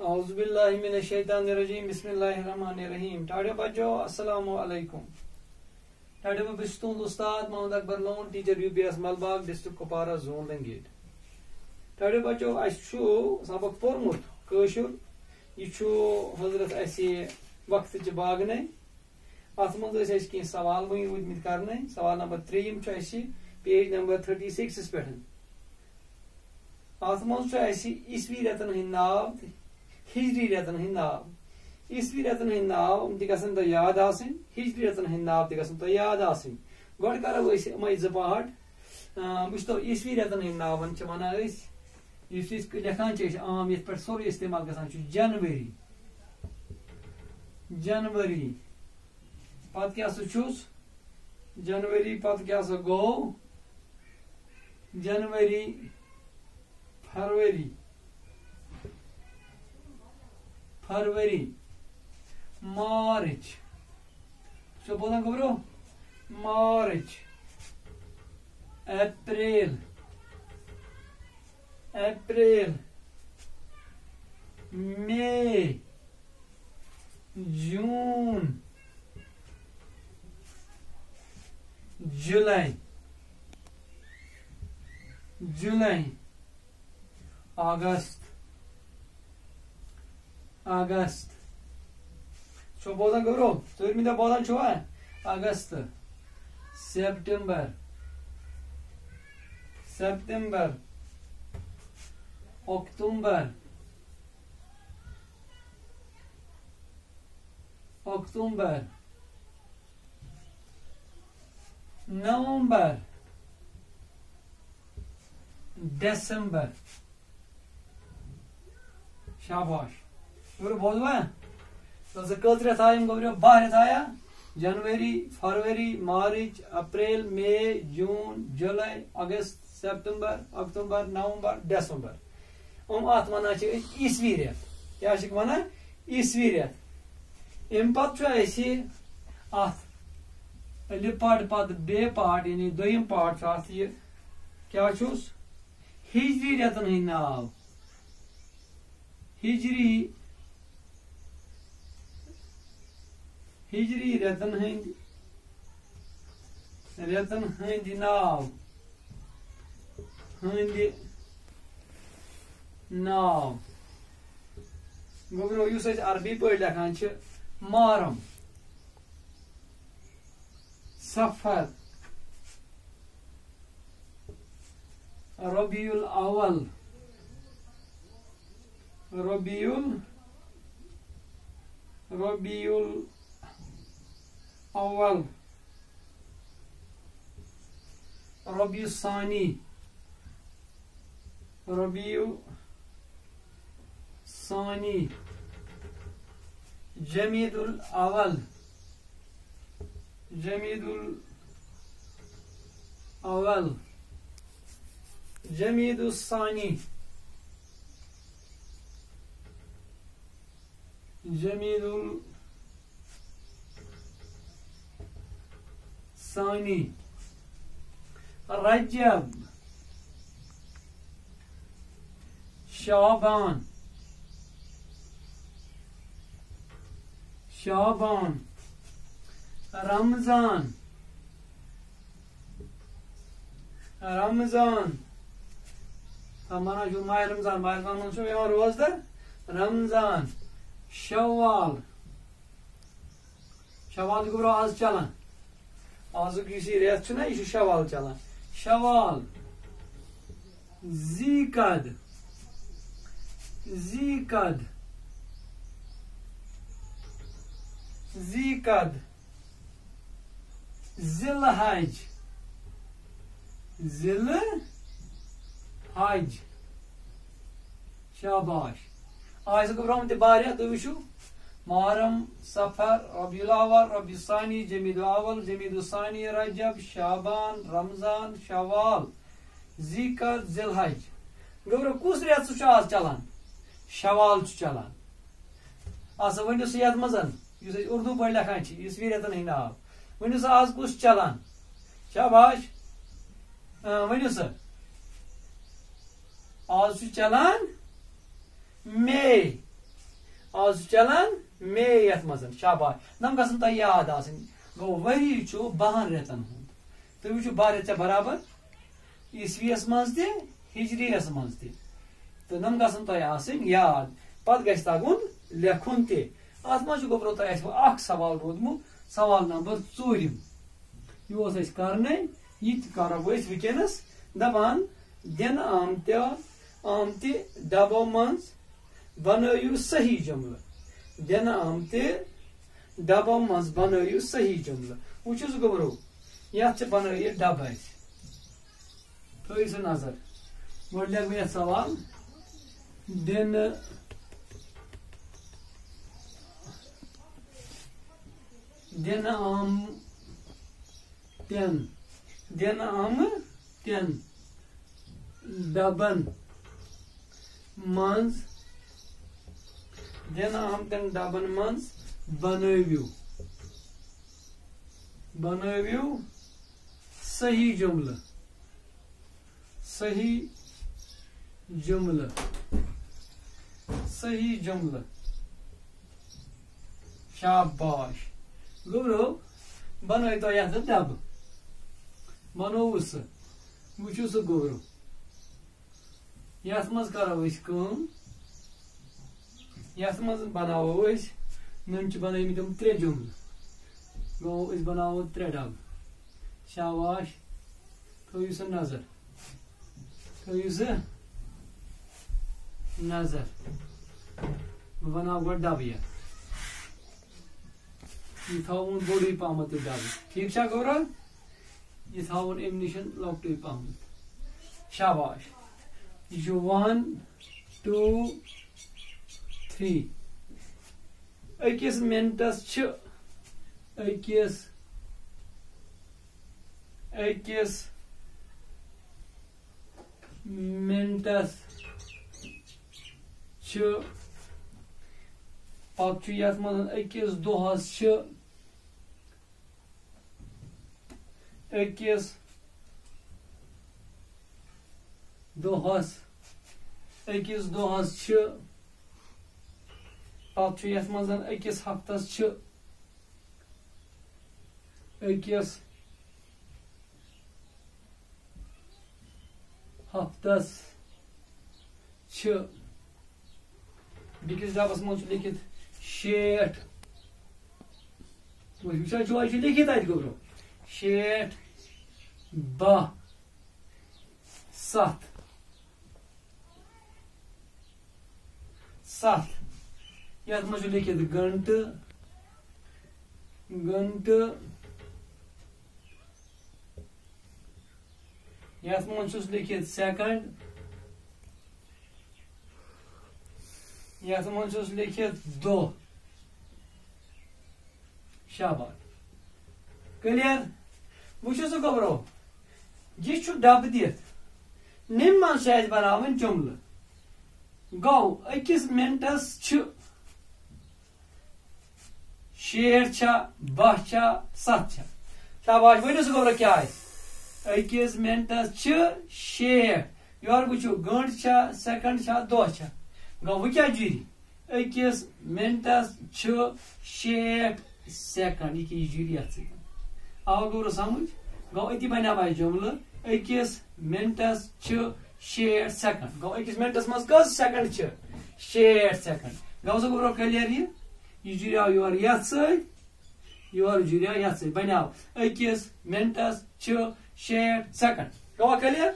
اعوذ باللہ من الشیطان الرجیم بسم اللہ الرحمن الرحیم. ٹاڑے بچو السلام علیکم. ٹاڑے میں بستون استاد Muhammad Akbar Lone teacher U P S Malbagh district Kupwara zone Langate. ٹاڑے بچو اسو سبق پورمت کاشر یہ حضرت اسی وقت چہ باغنے ات مز کی سوال ودمت کرنے. سوال نمبر 3 پیج نمبر 36 پہ. ات مز عیسوی رتن ہند ناو ہجری رتن ہند ناو. عیسوی رتن ہند ناو تہ گژھن تہ یاد آسن, ہجری رتن ہند ناو تہ گژھن تہ یاد آسن. گۄڈٕ کرو أسۍ یِمے زٕ پارٹ. وٕچھتو عیسوی رتن ہند ناون چھِ ونان أسۍ یُس أسۍ لیکھان چھِ أسۍ عام یتھ پٮ۪ٹھ سورُے استعمال گژھان چھُ جنؤری. جنؤری پتہٕ کیٛاہ سا چھُس جنؤری پتہٕ کیٛاہ سا گوٚو جنؤری فروری فروری مارچ چھو Bolan گبرو March April April May جون جولائی جولائی اگست اگست چھو بولان گبرو ژوٗرمہِ دۄہ بولان چھُوا اگست سپٹمبر سپتمبر اکتوبر اکتوبر نومبر دسمبر. شاباش بولوا تو کٔژ رٮ۪تھ آیہِ یِم گوٚبرو 12 رٮ۪تھ آیا. جنؤری فروری مارچ اپریل مئی جون جولائی اگست سپتمبر اکتوبر نومبر دسمبر. ات ونان چھِ أسۍ عیسوی رٮ۪تھ. کیٛاہ چھِکھ ونان عیسوی رٮ۪تھ. امہِ پتہٕ چھُ اَسہِ اتھ الف پاٹ پتہٕ بیٚیہِ پاٹ یعنی دوٚیِم پاٹ چھُ اتھ یہِ کیٛاہ چھُس ہجری رٮ۪تن ہٕنٛدۍ ناو. ہجری ہجری رٮ۪تن ہٕنٛدۍ ناو ناو گوٚبرو یُس أسۍ عربی پٲٹھۍ لیکھان چھِ محرم صفر ربیع الاول ربیع الاول ربیع الثانی ربیع ثانی جمید الاول جمید الاول جمید الثانی جمید الثانی رجب شعبان شعبان رمضان رمضان مانا ماہ رمضان ماہ رمضان چھُ یِوان روزدر رمضان شوال شوال چھُ گوٚبرو آز چلان آزُک یُس یہِ رٮ۪تھ چھُنہ یہِ چھُ شوال چلان شوال ذیقد ذیقد ذیقد ذی الحج ذی الحج. شاباش آز گوٚبرو تہِ واریاہ تُہۍ وٕچھِو محرم صفر ربیع الاول ربیع الثانی جمید الاول جمید الثانی رجب شعبان رمضان شوال ذیقد ذی الحج. گوٚبرو کُس رٮ۪تھ چھُ آز چلان شوال چھُ چلان. سا ؤنِو سا یتھ منٛز یُس أسۍ اردو پٲٹھۍ لیکھان چھِ عیسوی رٮ۪تن ہٕنٛدۍ ناو ؤنِو سا آز کُس چلان. شاباش ؤنِو سا آز چھُ چلان مئی آز چلان مے یتھ مزن شاباش نم گژھن تۄہہِ یاد آسٕنۍ گوٚو ؤری چھُ 12 رٮ۪تن ہُنٛد تُہۍ وٕچھِو 12 رٮ۪تھ ژےٚ برابر عیسویس منٛز تہِ ہجریس منٛز تہِ تہٕ نم گژھن تۄہہِ آسٕنۍ یاد پتہٕ گژھِ تگُن لیکھُن تہِ اتھ منٛز چھُ گوٚبرو تۄہہِ آسِوٕ اکھ سوال روٗدمُت سوال نمبر 4 یہِ اوس اَسہِ کرنے یہِ تہِ کرو أسۍ وٕنکیٚنس دپان دِنہٕ آمتہِ ڈبو منٛز بنٲیِو صحیح جملہٕ دِنہٕ آمتہِ ڈبو منٛز بنٲیِو صحیح جملہٕ وٕچھِو سُہ گوٚبرو یتھ چھِ بنٲیِتھ ڈبہٕ اَسہِ تھٲیِو سا نظر گۄڈٕ لیکھٕ بہٕ یتھ سوال دِنہٕ آمتٮ۪ن ڈبن منٛز بنٲوِو صحیح جملہٕ شاباش گوٚبرو بنٲیِو تۄہہِ یتھ ڈبہٕ بنووُ سُہ وٕچھِو سُہ گوٚبرو یتھ منٛز کرو أسۍ کٲم یتھ منٛز بناوو أسۍ نم چھِ بنٲومٕتۍ یِم 3 جملہٕ گوٚو أسۍ بناوو 3 ڈبہٕ شاباش تھٲیِو سا نظر بہٕ بناو گۄڈٕ ڈبہٕ یتھ یہ تھاوُن بوٚڑٕے پہمتھ یہِ ڈبہٕ ٹھیٖک چھا گوٚبرو یہ تھاوُن امہِ نِش لۄکٹُے پہمتھ شاباش یہ چھُ 1 2 3 أکِس مِنٹس چھِ أکِس مِنٹس چھِ پتہٕ چھُ یتھ منٛز أکِس دۄہس چھِ أکِس دۄہس چھِ پتہٕ چھُ یتھ منٛز أکِس ہفتس چھِ بیٚکِس ڈبس منٛز چھُ لیکھِتھ 60 وٕچھا جاے چھُ لیکھِتھ اتہِ گوٚبرو 60 12 7 یتھ منٛز چھُ لیکھِتھ گنٹہٕ یتھ منٛز چھُس لیکھِتھ سیکنڈ یتھ منٛز چھُس لیکھِتھ دۄہ شاباش کلیر وٕچھِو سا گوٚبرو یہِ چھُ ڈبہٕ دِتھ نمہِ منٛز چھِ اَسہِ بناوٕنۍ جملہٕ گوٚو أکِس مِنٹس چھِ 60 چھا 12 چھا 7 چھا شاباش ؤنِو سا گوٚبرو کیٛاہ آسہِ أکِس مِنٹس چھِ 60 یورٕ وٕچھِو گٲنٛٹہٕ چھا سیکنڈ چھا دۄہ چھا گوٚو وۄنۍ کیٛاہ جُرِ أکِس مِنٹس چھِ 60 سیکنڈ یہِ کیٛاہ یہِ جُرِ یتھ سۭتۍ آو گوٚبرو سمجھ گوٚو أتی بنیٛاو اَسہِ جملہٕ أکِس مِنٹس چھِ 60 سیکنڈ گوٚو أکِس مِنٹس منٛز کٔژ سیکنڈ چھِ 60 سیکنڈ گوٚو سا گوٚبرو کلیر یہِ جُریو یورٕ یتھ سۭتۍ یورٕ جُریو یتھ سۭتۍ بنیٛاو أکِس مِنٹس چھِ 60 سیکنڈ گوٚوا کلیر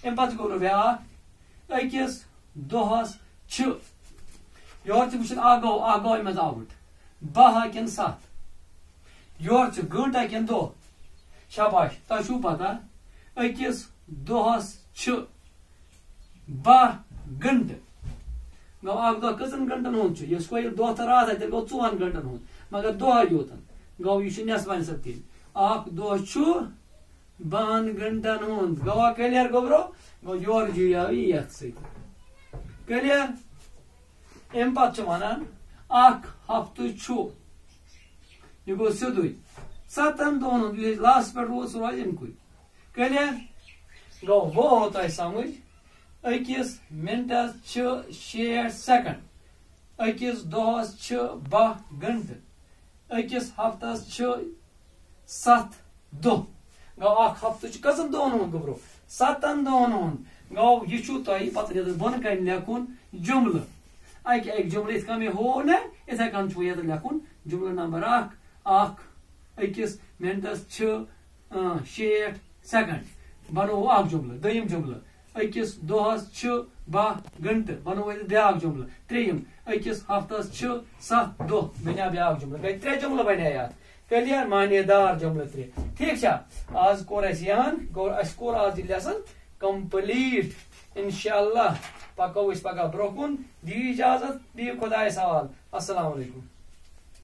امہِ پتہٕ گوٚبرو بیٛاکھ أکِس دۄہس چھِ یورٕ تہِ وٕچھِن اکھ گوٚو امہِ منٛز آوُٹ 12 کِنہٕ 7 یورٕ چھُ گٲنٛٹہٕ کِنہٕ دۄہ شاباش تۄہہِ چھُو پتہ أکِس دۄہس چھِ 12 گنٹہٕ گوٚو اکھ دۄہ کٔژن گنٹن ہُنٛد چھُ یُس گوٚو ییٚلہِ دۄہ تہٕ راتھ تیٚلہِ گوٚو 4 گنٹن ہُنٛد مگر دۄہے یوتن گوٚو یہِ چھُ نٮ۪صف نٮ۪صف تیٚلہِ اکھ دۄہ چھُ 12 گنٹن ہُنٛد گوٚوا کلیر گوٚبرو گوٚو یورٕ جُریو یہِ یتھ سۭتۍ کلیر امہِ پتہٕ چھُ ونان اکھ ہفتہٕ چھُ یہِ گوٚو سیٚودُے 7 دۄہن ہُنٛد یُس لاسٹس پٮ۪ٹھ روٗد سُہ روزِ امکُے کلیر گوٚو وۄنۍ آو تۄہہِ سمجھ أکِس مِنٹس چھِ 60 سیکنڈ أکِس دۄہس چھِ 12 گھنٹہٕ أکِس ہفتس چھِ 7 دۄہ گوٚو اکھ ہفتہٕ چھُ کٔژن دۄہن ہُنٛد گوٚبرو 7 دۄہن ہُنٛد گوٚو یہِ چھُو تۄہہِ پتہٕ ییٚتٮ۪تھ بۄنہٕ کنہِ لیکھُن جملہٕ اکہِ جملہٕ یِتھ کٔنۍ مےٚ ہوو نا یِتھے کٔنۍ چھُو ییٚتٮ۪تھ لیکھُن جملہٕ نمبر 1 اکھ أکِس مِنٹس چھِ 60 سیکنڈ بنوو اکھ جملہٕ دوٚیِم جملہٕ أکِس دۄہس چھِ 12 گھنٹہٕ بنوو ییٚتہِ بیٛاکھ جملہٕ ترٛیٚیِم أکِس ہفتس چھِ 7 دۄہ بنیٛاو بیٛاکھ جملہٕ گٔے 3 جملہٕ بنے اتھ کلیر معنی دار جملہٕ 3 ٹھیٖک چھا آز کوٚر اَسہِ یہن اَسہِ کوٚر آز یہِ لیسن کمپلیٖٹ انشاءاللہ پکو أسۍ پگاہ برونٛہہ کُن دِیِو اجازت بِہِو خۄدایس حوالہٕ السلام علیکم